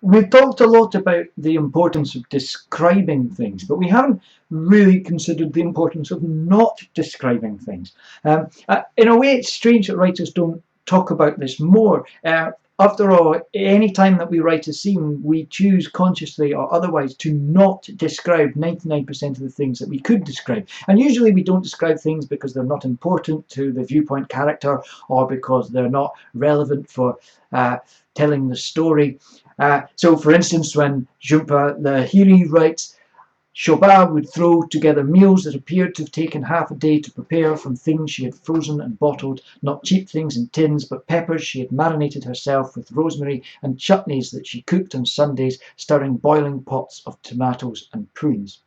We've talked a lot about the importance of describing things, but we haven't really considered the importance of not describing things. In a way, it's strange that writers don't talk about this more. After all, any time that we write a scene, we choose consciously or otherwise to not describe 99% of the things that we could describe. And usually we don't describe things because they're not important to the viewpoint character or because they're not relevant for telling the story. So, for instance, when Jhumpa Lahiri writes, Shoba would throw together meals that appeared to have taken half a day to prepare from things she had frozen and bottled, not cheap things in tins, but peppers she had marinated herself with rosemary and chutneys that she cooked on Sundays, stirring boiling pots of tomatoes and prunes.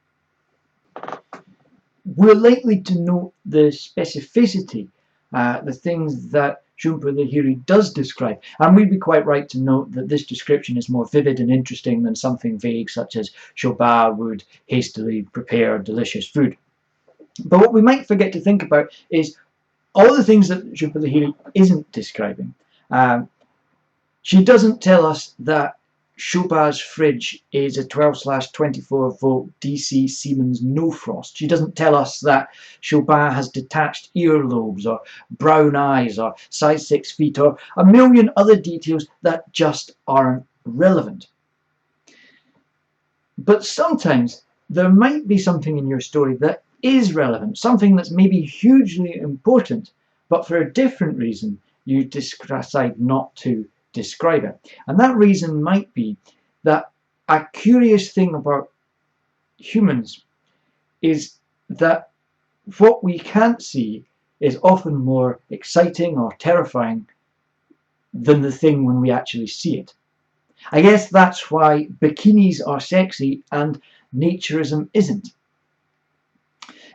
We're likely to note the specificity, the things that Jhumpa Lahiri does describe, and we'd be quite right to note that this description is more vivid and interesting than something vague such as Shoba would hastily prepare delicious food. But what we might forget to think about is all the things that Jhumpa Lahiri isn't describing. She doesn't tell us that Shoba's fridge is a 12/24 volt DC Siemens no frost. She doesn't tell us that Shoba has detached earlobes or brown eyes or size 6 feet or a million other details that just aren't relevant. But sometimes there might be something in your story that is relevant, something that's maybe hugely important, but for a different reason you decide not to describe it. And that reason might be that a curious thing about humans is that what we can't see is often more exciting or terrifying than the thing when we actually see it. I guess that's why bikinis are sexy and naturism isn't.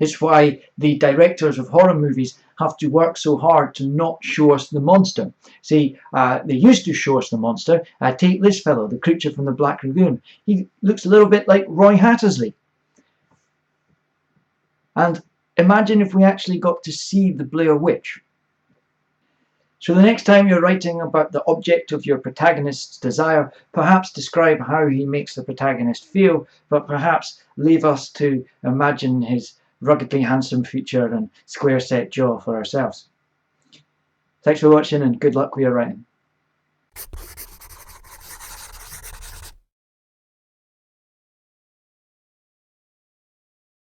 It's why the directors of horror movies have to work so hard to not show us the monster. See, they used to show us the monster. Take this fellow, the creature from the Black Lagoon. He looks a little bit like Roy Hattersley. And imagine if we actually got to see the Blair Witch. So the next time you're writing about the object of your protagonist's desire, perhaps describe how he makes the protagonist feel, but perhaps leave us to imagine his ruggedly handsome feature and square set jaw for ourselves. Thanks for watching and good luck with your writing.